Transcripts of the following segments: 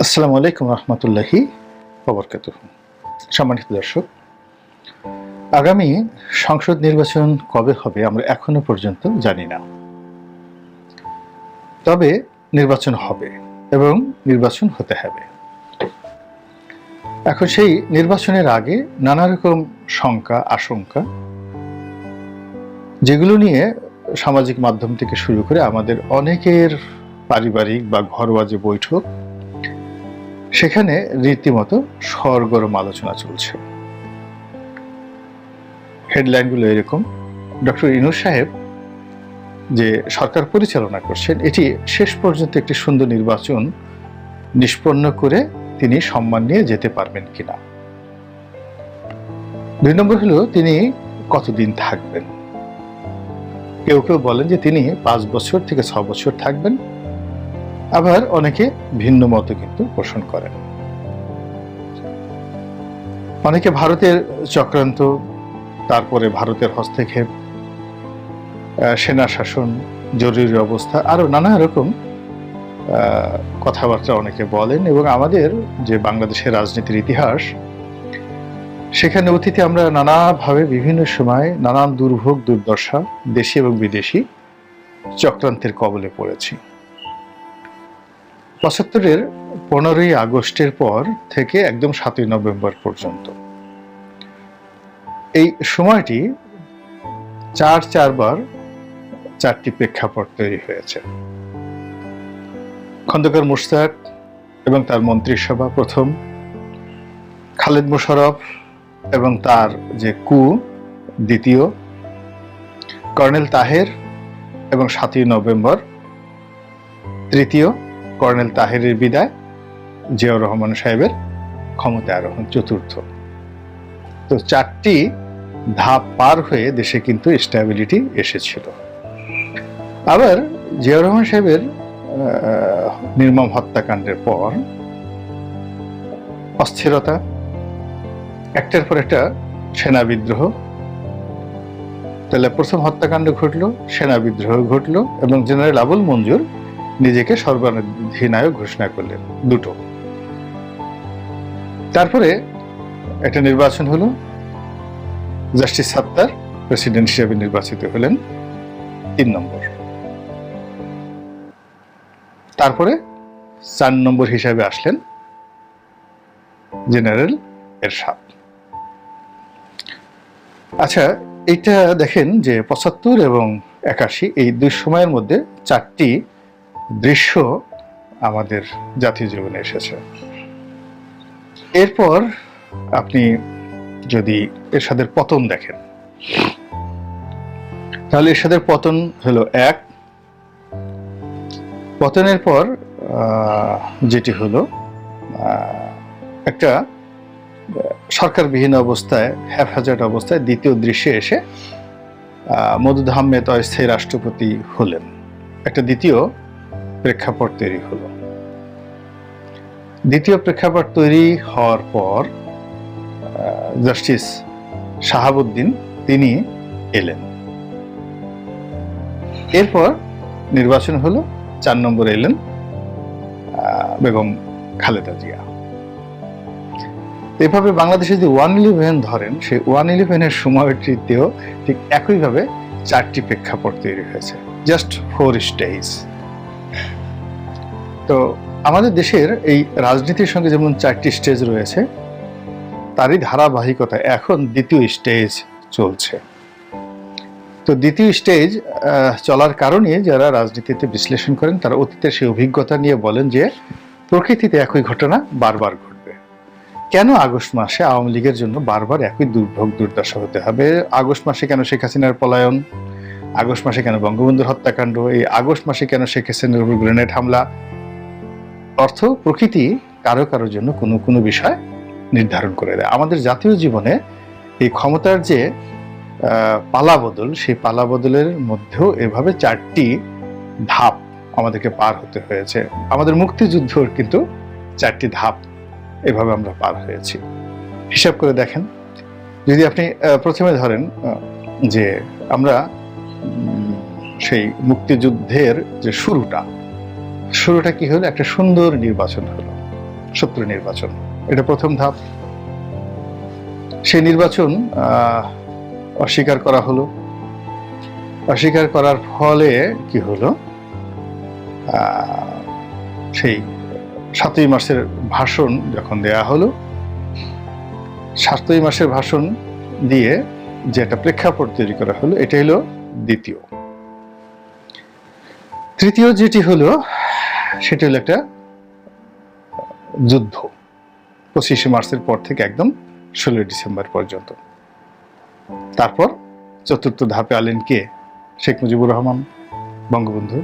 আসসালামু আলাইকুম রহমতুল্লাহি ওয়াবারাকাতুহু। সম্মানিত দর্শক, আগামী সংসদ নির্বাচন কবে হবে আমরা এখনো পর্যন্ত জানি না। তবে নির্বাচন হবে এবং নির্বাচন হতে হবে। এখন সেই নির্বাচনের আগে নানা রকম শঙ্কা আশঙ্কা, যেগুলো নিয়ে সামাজিক মাধ্যম থেকে শুরু করে আমাদের অনেকের পারিবারিক বা ঘরোয়া যে বৈঠক, সেখানে রীতিমতো সরগরম আলোচনা চলছে। হেডলাইনগুলো এরকম: ডক্টর ইউনূস সাহেব যে সরকার পরিচালনা করছেন, এটি শেষ পর্যন্ত একটি সুন্দর নির্বাচন নিষ্পন্ন করে তিনি সম্মান নিয়ে যেতে পারবেন কিনা। ২ নম্বর হলো, তিনি কতদিন থাকবেন। কেউ কেউ বলেন যে তিনি ৫ বছর থেকে ৬ বছর থাকবেন, আবার অনেকে ভিন্ন মত কিন্তু পোষণ করেন। অনেকে ভারতের চক্রান্ত, তারপরে ভারতের হস্তক্ষেপ, সেনা শাসন, জরুরি অবস্থা, আরো নানা রকম কথাবার্তা অনেকে বলেন। এবং আমাদের যে বাংলাদেশের রাজনীতির ইতিহাস, সেখানে অতীতে আমরা নানাভাবে বিভিন্ন সময় নানান দুর্ভোগ দুর্দশা, দেশি এবং বিদেশি চক্রান্তের কবলে পড়েছি। ৭৫-এর ১৫ই আগস্টের পর থেকে একদম ৭ই নভেম্বর পর্যন্ত এই সময়টি চারবার ৪টি প্রেক্ষাপট তৈরি হয়েছে। খন্দকার মোশতাক এবং তার মন্ত্রিসভা প্রথম, খালেদ মোশাররফ এবং তার যে কু দ্বিতীয়, কর্নেল তাহের এবং ৭ই নভেম্বর তৃতীয়, কর্নেল তাহেরের বিদায়, জিয়াউর রহমান সাহেবের ক্ষমতায় আরোহণ চতুর্থ। তো ৪টি ধাপ পার হয়ে দেশে কিন্তু স্ট্যাবিলিটি এসেছিল। আবার জিয়াউর রহমান সাহেবের নির্মম হত্যাকাণ্ডের পর অস্থিরতা, একটার পর একটা সেনা বিদ্রোহ। তাহলে প্রথম হত্যাকাণ্ড ঘটলো, সেনা বিদ্রোহ ঘটলো, এবং জেনারেল আবুল মঞ্জুর নিজেকে সর্বাধিনায়ক ঘোষণা করলেন, দুটো। তারপরে একটা নির্বাচন হলো, জাস্টিস সাত্তার প্রেসিডেন্ট হিসেবে নির্বাচিত হলেন ৩ নম্বর। তারপরে ৪ নম্বর হিসাবে আসলেন জেনারেল এরশাদ। আচ্ছা, এইটা দেখেন যে ৭৫ এবং ৮১ এই দুই সময়ের মধ্যে ৪টি দৃশ্য আমাদের জাতীয় জীবনে এসেছে। এরপর আপনি যদি এরশাদের পতন দেখেন, তাহলে এরশাদের পতন হলো ১। পতনের পর যেটি হলো, একটা সরকারবিহীন অবস্থায়, হ্যাফহাজার্ড অবস্থায় দ্বিতীয় দৃশ্যে এসে মওদুদ আহমেদ অস্থায়ী রাষ্ট্রপতি হলেন। একটা দ্বিতীয় প্রেক্ষাপট তৈরি হলো। দ্বিতীয় প্রেক্ষাপট তৈরি হওয়ার পর জাস্টিস শাহাবুদ্দিন তিনি এলেন। এরপর নির্বাচন হলো, ৪ নম্বরে এলেন বেগম খালেদা জিয়া। এভাবে বাংলাদেশে যদি 111 ধরেন, সেই 111-এর সময়টিতেও ঠিক একইভাবে ৪টি প্রেক্ষাপট তৈরি হয়েছে, জাস্ট 4 স্টেজ। তো আমাদের দেশের এই রাজনীতির সঙ্গে যেমন ৪টি স্টেজ রয়েছে, তারই ধারাবাহিকতা এখন দ্বিতীয় স্টেজ চলছে। তো দ্বিতীয় স্টেজ চলার কারণে যারা রাজনীতিতে বিশ্লেষণ করেন, তারা অতীতের সেই অভিজ্ঞতা নিয়ে বলেন যে প্রকৃতিতে একই ঘটনা বারবার ঘটবে। কেন আগস্ট মাসে আওয়ামী লীগের জন্য বারবার একই দুর্ভোগ দুর্দশা হতে হবে? আগস্ট মাসে কেন শেখ হাসিনার পলায়ন? আগস্ট মাসে কেন বঙ্গবন্ধুর হত্যাকাণ্ড? এই আগস্ট মাসে কেন শেখ হাসিনার উপর গ্রেনেড হামলা? অর্থ প্রকৃতি কারো কারোর জন্য কোনো কোনো বিষয় নির্ধারণ করে দেয়। আমাদের জাতীয় জীবনে এই ক্ষমতার যে পালাবদল, সেই পালাবদলের মধ্যেও এভাবে ৪টি ধাপ আমাদেরকে পার হতে হয়েছে। আমাদের মুক্তিযুদ্ধর কিন্তু ৪টি ধাপ এভাবে আমরা পার হয়েছি। হিসাব করে দেখেন, যদি আপনি প্রথমে ধরেন যে আমরা সেই মুক্তিযুদ্ধের যে শুরুটা কি হলো, একটা সুন্দর নির্বাচন হলো। শত্রু নির্বাচন, এটা প্রথম ধাপ। সেই নির্বাচন অস্বীকার করা হলো। অস্বীকার করার ফলে কি হলো, সেই 7ই মার্চের ভাষণ যখন দেয়া হলো, 7ই মার্চের ভাষণ দিয়ে যে একটা প্রেক্ষাপট তৈরি করা হলো, এটা হলো দ্বিতীয়। তৃতীয় যেটি হলো, সেটি হলো একটা যুদ্ধ, 25শে মার্চের পর থেকে একদম 16ই ডিসেম্বর পর্যন্ত। তারপর চতুর্থ ধাপে আলেন কে? শেখ মুজিবুর রহমান, বঙ্গবন্ধু।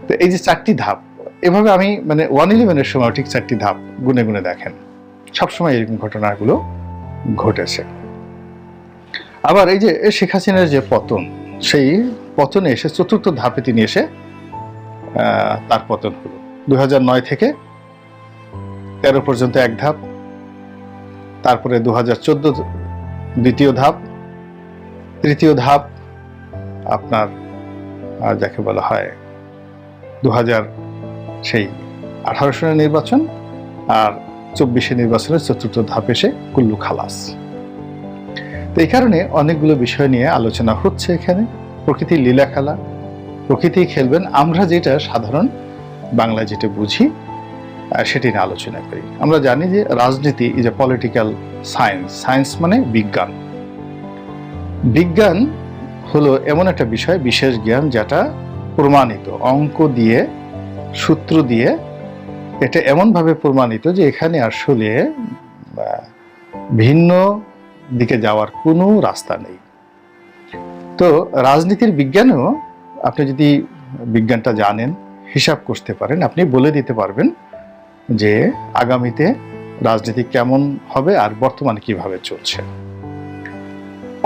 তো এই যে 4টি ধাপ, এভাবে আমি মানে 111-এর সময় ঠিক 4টি ধাপ গুনে গুনে দেখেন, সবসময় এরকম ঘটনাগুলো ঘটেছে। আবার এই যে শেখ হাসিনার যে পতন, সেই পতনে এসে চতুর্থ ধাপে তিনি এসে তার পতন হলো। 2009 থেকে 13 পর্যন্ত এক ধাপ, তারপরে 2014 দ্বিতীয় ধাপ, তৃতীয় ধাপ আপনার যাকে বলা হয় 2018 সালের নির্বাচন, আর 24 নির্বাচনের চতুর্থ ধাপ এসে কুল্লু খালাস। তো এই কারণে অনেকগুলো বিষয় নিয়ে আলোচনা হচ্ছে এখানে। প্রকৃতির লীলা খেলা, প্রকৃতি খেলবেন, আমরা যেটা সাধারণ বাংলায় যেটা বুঝি সেটি নিয়ে আলোচনা করি। আমরা জানি যে রাজনীতি is a political science. Science মানে বিজ্ঞান। বিজ্ঞান হলো এমন একটা বিষয়, বিশেষ জ্ঞান, যেটা প্রমাণিত, অঙ্ক দিয়ে, সূত্র দিয়ে এটা এমনভাবে প্রমাণিত যে এখানে আসলে ভিন্ন দিকে যাওয়ার কোনো রাস্তা নেই। তো রাজনীতির বিজ্ঞানেও আপনি যদি বিজ্ঞানটা জানেন, হিসাব করতে পারেন, আপনি বলে দিতে পারবেন যে আগামীতে রাজনীতি কেমন হবে আর বর্তমানে কিভাবে চলছে।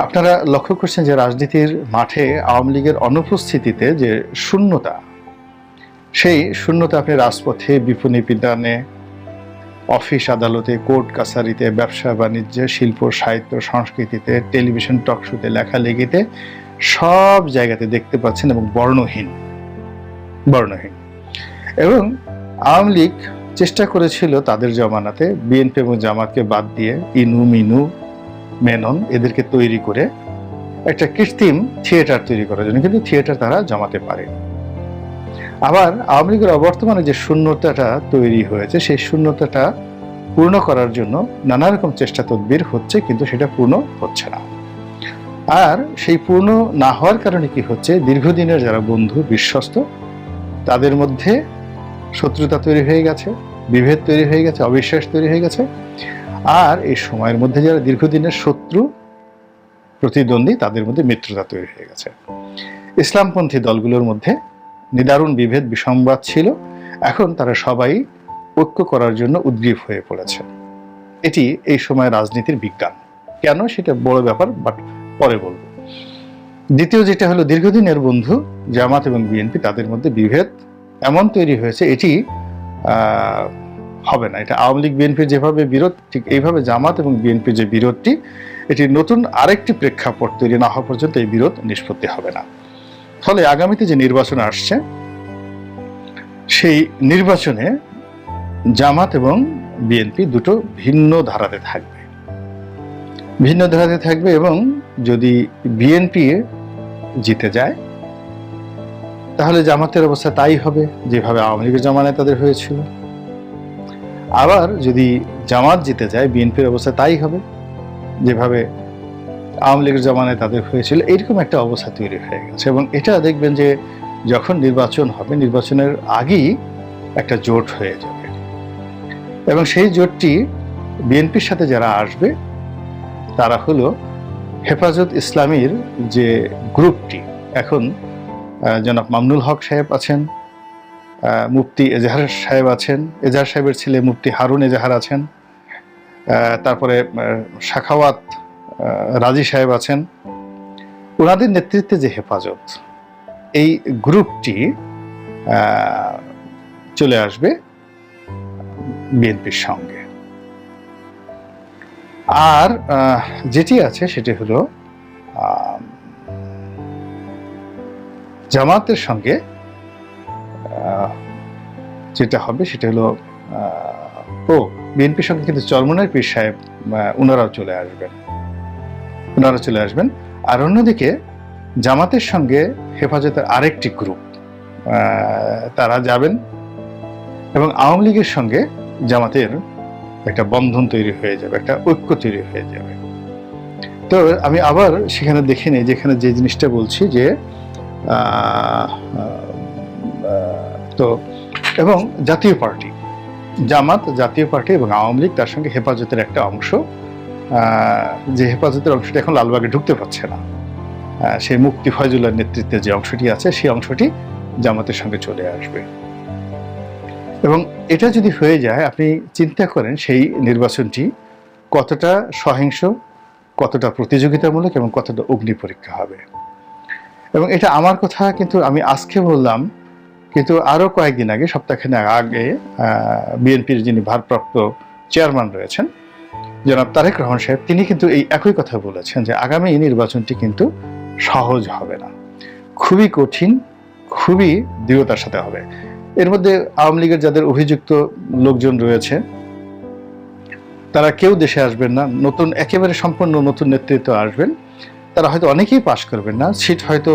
আপনারা লক্ষ্য করছেন যে রাজনীতির মাঠে আওয়ামী লীগের অনুপস্থিতিতে যে শূন্যতা, সেই শূন্যতা আপনি রাজপথে, বিপণী বিতানে, অফিস আদালতে, কোর্ট কাছারিতে, ব্যবসা বাণিজ্যে, শিল্প সাহিত্য সংস্কৃতিতে, টেলিভিশন টকশোতে, লেখালেখিতে, সব জায়গাতে দেখতে পাচ্ছেন, এবং বর্ণহীন। এবং আওয়ামী লীগ চেষ্টা করেছিল তাদের জমানাতে বিএনপি এবং জামাতকে বাদ দিয়ে ইনু, মিনু, মেনন এদেরকে তৈরি করে একটা কৃত্রিম থিয়েটার তৈরি করার জন্য, কিন্তু থিয়েটার তারা জমাতে পারে। আবার আওয়ামী লীগের অবর্তমানে যে শূন্যতাটা তৈরি হয়েছে, সেই শূন্যতাটা পূর্ণ করার জন্য নানা রকম চেষ্টা তদবির হচ্ছে, কিন্তু সেটা পূর্ণ হচ্ছে না। আর সেই পূর্ণ না হওয়ার কারণে কি হচ্ছে, দীর্ঘদিনের যারা বন্ধু, বিশ্বস্ত, তাদের মধ্যে শত্রুতা তৈরি হয়ে গেছে, বিভেদ তৈরি হয়ে গেছে, অবিশ্বাস তৈরি হয়ে গেছে। আর এই সময়ের মধ্যে যারা দীর্ঘদিনের শত্রু, প্রতিদ্বন্দ্বী, তাদের মধ্যে মিত্রতা তৈরি হয়ে গেছে। ইসলামপন্থী দলগুলোর মধ্যে নিদারুণ বিভেদ, বিসংবাদ ছিল, এখন তারা সবাই ঐক্য করার জন্য উদ্গ্রীব হয়ে পড়েছে। এটি এই সময় রাজনীতির বিজ্ঞান। কেন সেটা বড় ব্যাপার, বাট পরে বলবো। দ্বিতীয় যেটা হলো, দীর্ঘদিনের বন্ধু জামাত এবং বিএনপি, তাদের মধ্যে বিভেদ এমন তৈরি হয়েছে, এটি হবে না। এটা আওয়ামী লীগ বিএনপির যেভাবে বিরোধ, ঠিক এইভাবে জামাত এবং বিএনপির যে বিরোধটি, এটি নতুন আরেকটি প্রেক্ষাপট তৈরি না হওয়া পর্যন্ত এই বিরোধ নিষ্পত্তি হবে না। ফলে আগামীতে যে নির্বাচন আসছে, সেই নির্বাচনে জামাত এবং বিএনপি দুটো ভিন্ন ধারাতে থাকবে, এবং যদি বিএনপি জিতে যায় তাহলে জামাতের অবস্থা তাই হবে যেভাবে আওয়ামী লীগের জামানায় তাদের হয়েছিল। আবার যদি জামাত জিতে যায়, বিএনপির অবস্থা তাই হবে যেভাবে আওয়ামী লীগের জামানায় তাদের হয়েছিল। এইরকম একটা অবস্থা তৈরি হয়ে গেছে, এবং এটা দেখবেন যে যখন নির্বাচন হবে, নির্বাচনের আগেই একটা জোট হয়ে যাবে, এবং সেই জোটটি বিএনপির সাথে যারা আসবে তারা হলো হেফাজত ইসলামীর যে গ্রুপটি। এখন জনাব মামনুল হক সাহেব আছেন, মুফতি এজাহার সাহেব আছেন, এজাহার সাহেবের ছেলে মুফতি হারুন এজাহার আছেন, তারপরে সাখাওয়াত রাজি সাহেব আছেন। ওনাদের নেতৃত্বে যে হেফাজত, এই গ্রুপটি চলে আসবে বিএনপির সঙ্গে। আর যেটি আছে সেটি হলো জামাতের সঙ্গে যেটা হবে সেটা হলো বিএনপির সঙ্গে কিন্তু চরমনাই পীর সাহেব ওনারাও চলে আসবেন। আর অন্যদিকে জামাতের সঙ্গে হেফাজতের আরেকটি গ্রুপ তারা যাবেন এবং আওয়ামী লীগের সঙ্গে জামাতের একটা বন্ধন তৈরি হয়ে যাবে, একটা ঐক্য তৈরি হয়ে যাবে। তো আমি আবার সেখানে দেখে নিই, যেখানে যে জিনিসটা বলছি যে তো এবং জাতীয় পার্টি, জামাত, জাতীয় পার্টি এবং আওয়ামী লীগ, তার সঙ্গে হেফাজতের একটা অংশ, যে হেফাজতের অংশটি এখন লালবাগে ঢুকতে পারছে না, সেই মুক্তি ফয়জুল্লাহর নেতৃত্বে যে অংশটি আছে সেই অংশটি জামাতের সঙ্গে চলে আসবে। এবং এটা যদি হয়ে যায়, আপনি চিন্তা করেন সেই নির্বাচনটি কতটা সহিংস, কতটা প্রতিযোগিতামূলক এবং কতটা অগ্নি পরীক্ষা হবে। এবং এটা আমার কথা কিন্তু আমি আজকে বললাম, কিন্তু আরও কয়েকদিন আগে, সপ্তাহখানেক আগে বিএনপির যিনি ভারপ্রাপ্ত চেয়ারম্যান রয়েছেন জনাব তারেক রহমান সাহেব, তিনি কিন্তু এই একই কথা বলেছেন যে আগামী নির্বাচনটি কিন্তু সহজ হবে না, খুবই কঠিন, খুবই দৃঢ়তার সাথে হবে। এর মধ্যে আওয়ামী লীগের যাদের অভিযুক্ত লোকজন রয়েছে তারা কেউ দেশে আসবেন না, নতুন একেবারে সম্পূর্ণ নতুন নেতৃত্ব আসবেন, তারা হয়তো অনেকেই পাশ করবেন না, সিট হয়তো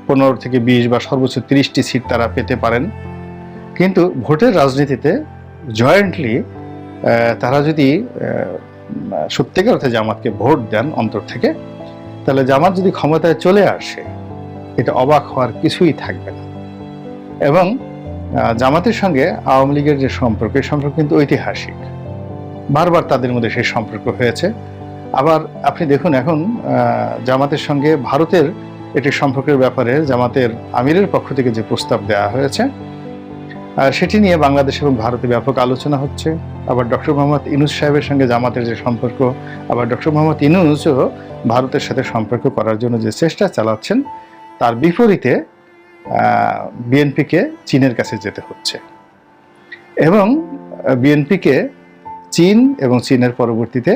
15 থেকে 20 বা সর্বোচ্চ 30টি সিট তারা পেতে পারেন। কিন্তু ভোটের রাজনীতিতে জয়েন্টলি তারা যদি সত্যিকার অর্থে জামাতকে ভোট দেন অন্তর থেকে, তাহলে জামাত যদি ক্ষমতায় চলে আসে, এটা অবাক হওয়ার কিছুই থাকবে না। এবং জামাতের সঙ্গে আওয়ামী লীগের যে সম্পর্ক, এই সম্পর্ক কিন্তু ঐতিহাসিক, বারবার তাদের মধ্যে সেই সম্পর্ক হয়েছে। আবার আপনি দেখুন, এখন জামাতের সঙ্গে ভারতের এটি সম্পর্কের ব্যাপারে জামাতের আমিরের পক্ষ থেকে যে প্রস্তাব দেওয়া হয়েছে, সেটি নিয়ে বাংলাদেশ এবং ভারতে ব্যাপক আলোচনা হচ্ছে। আবার ডক্টর মোহাম্মদ ইউনূস সাহেবের সঙ্গে জামাতের যে সম্পর্ক, আবার ডক্টর মোহাম্মদ ইউনূসও ভারতের সাথে সম্পর্ক করার জন্য যে চেষ্টা চালাচ্ছেন, তার বিপরীতে বিএনপিকে চীনের কাছে যেতে হচ্ছে। এবং বিএনপিকে চীন এবং চীনের পরবর্তীতে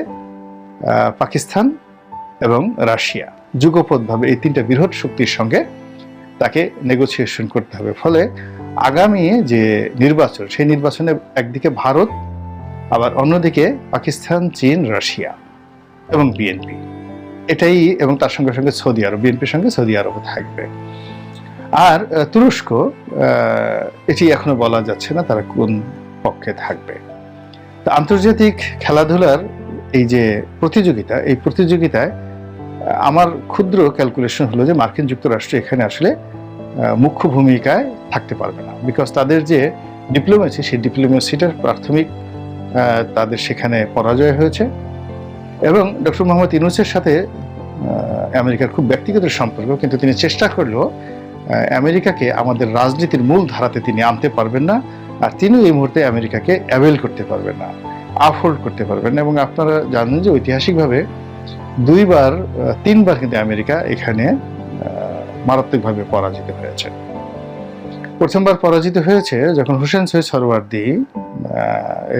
পাকিস্তান এবং রাশিয়া যুগপৎভাবে এই 3টা বৃহৎ শক্তির সঙ্গে তাকে নেগোসিয়েশন করতে হবে। ফলে আগামী যে নির্বাচন, সেই নির্বাচনে একদিকে ভারত, আবার অন্যদিকে পাকিস্তান, চীন, রাশিয়া এবং বিএনপি, এটাই, এবং তার সঙ্গে সঙ্গে সৌদি আরব, বিএনপির সঙ্গে সৌদি আরবও থাকবে। আর তুরস্ক, এটি এখনো বলা যাচ্ছে না তারা কোন পক্ষে থাকবে। তা আন্তর্জাতিক খেলাধুলার এই যে প্রতিযোগিতা, এই প্রতিযোগিতায় আমার ক্ষুদ্র ক্যালকুলেশন হলো যে মার্কিন যুক্তরাষ্ট্র এখানে আসলে মুখ্য ভূমিকায় থাকতে পারবে না, বিকজ তাদের যে ডিপ্লোমেসি, সেই ডিপ্লোমেসিটার প্রাথমিক তাদের সেখানে পরাজয় হয়েছে। এবং ডক্টর মোহাম্মদ ইউনূসের সাথে আমেরিকার খুব ব্যক্তিগত সম্পর্ক, কিন্তু তিনি চেষ্টা করলেও আমেরিকাকে আমাদের রাজনীতির মূল ধারাতে তিনি আনতে পারবেন না, আর তিনিও এই মুহূর্তে আমেরিকাকে অ্যাভেল করতে পারবেন না, আপহোল্ড করতে পারবেন না। এবং আপনারা জানেন যে ঐতিহাসিকভাবে 3বার কিন্তু আমেরিকা এখানে মারাত্মকভাবে পরাজিত হয়েছে। প্রথমবার পরাজিত হয়েছে যখন হোসেন শহীদ সোহরাওয়ার্দী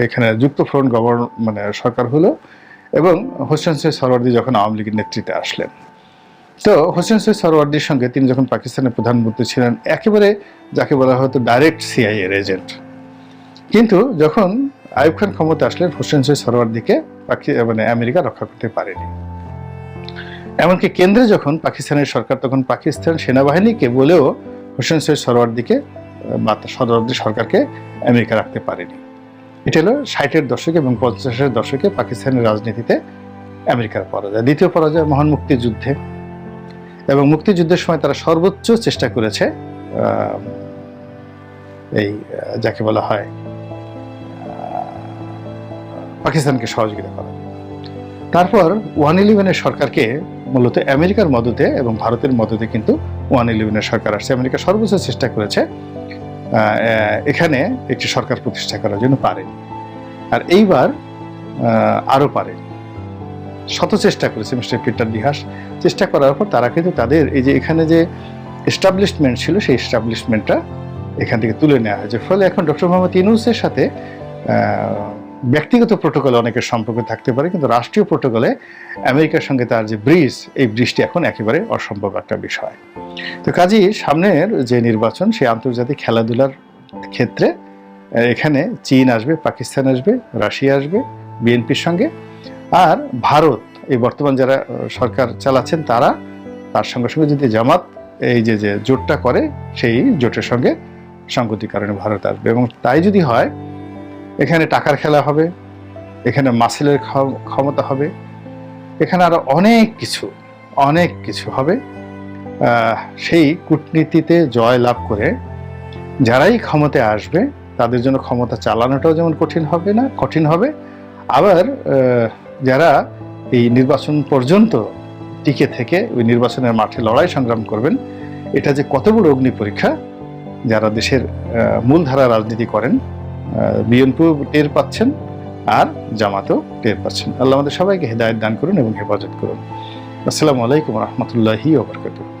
এখানে যুক্তফ্রন্ট সরকার হলো, এবং হোসেন শহীদ সোহরাওয়ার্দী যখন আওয়ামী লীগের নেতৃত্বে আসলেন। তো হোসেন শহীদ সোহরাওয়ার্দীর সঙ্গে তিনি যখন পাকিস্তানের প্রধানমন্ত্রী ছিলেন, একেবারে যাকে বলা হতো ডাইরেক্ট সিআইএর এজেন্ট। কিন্তু যখন আইয়ুব খান ক্ষমতা আসলেন, হোসেন শহীদ সোহরাওয়ার্দীকে আমেরিকা রক্ষা করতে পারেনি। এমনকি কেন্দ্রে যখন পাকিস্তানের সরকার, তখন পাকিস্তান সেনাবাহিনীকে বলেও হোসেন শহীদ সোহরাওয়ার্দীকে বা সোহরাওয়ার্দী সরকারকে আমেরিকা রাখতে পারেনি। এটা হলো 60-এর দশকে এবং 50-এর দশকে পাকিস্তানের রাজনীতিতে আমেরিকার পরাজয়। দ্বিতীয় পরাজয় মহান মুক্তিযুদ্ধে, এবং মুক্তিযুদ্ধের সময় তারা সর্বোচ্চ চেষ্টা করেছে এই যাকে বলা হয় পাকিস্তানকে সহযোগিতা করা। তারপর 111-এর সরকারকে মূলত আমেরিকার মদতে এবং ভারতের মদতে কিন্তু 111-এর সরকার আসছে। আমেরিকা সর্বোচ্চ চেষ্টা করেছে এখানে একটি সরকার প্রতিষ্ঠা করার জন্য, পারেনি। আর এইবার আরো পারেনি, শত চেষ্টা করেছে মিস্টার পিটার ডিহাস। চেষ্টা করার পর তারা কিন্তু তাদের এই যে এখানে যে এস্টাবলিশমেন্ট ছিল, সেই এস্টাবলিশমেন্টটা এখান থেকে তুলে নেওয়া হয়েছে। ফলে এখন ডক্টর মোহাম্মদ ইউনূসের সাথে ব্যক্তিগত প্রোটোকলে অনেকের সম্পর্ক থাকতে পারে, কিন্তু রাষ্ট্রীয় প্রোটোকলে আমেরিকার সঙ্গে তার যে ব্রিজ, এই ব্রিজটি এখন একেবারে অসম্ভব একটা বিষয়। তো কাজেই সামনের যে নির্বাচন, সেই আন্তর্জাতিক খেলাধুলার ক্ষেত্রে এখানে চীন আসবে, পাকিস্তান আসবে, রাশিয়া আসবে বিএনপির সঙ্গে, আর ভারত এই বর্তমান যারা সরকার চালাচ্ছেন তার সঙ্গে সঙ্গে যদি জামাত এই যে জোটটা করে, সেই জোটের সঙ্গে সংগতির কারণে ভারত আসবে। এবং তাই যদি হয়, এখানে টাকার খেলা হবে, এখানে মাসেলের ক্ষমতা হবে, এখানে আরো অনেক কিছু হবে। সেই কূটনীতিতে জয় লাভ করে যারাই ক্ষমতায় আসবে তাদের জন্য ক্ষমতা চালানোটাও যেমন কঠিন হবে, আবার যারা এই নির্বাচন পর্যন্ত টিকে থেকে ওই নির্বাচনের মাঠে লড়াই সংগ্রাম করবেন, এটা যে কত বড় অগ্নি পরীক্ষা যারা দেশের মূলধারা রাজনীতি করেন, বিএনপিও টের পাচ্ছেন আর জামাতও টের পাচ্ছেন। আল্লাহ আমাদের সবাইকে হেদায়েত দান করুন এবং হেফাজত করুন। আসসালামু আলাইকুম রহমতুল্লাহি ওয়া বারাকাতুহু।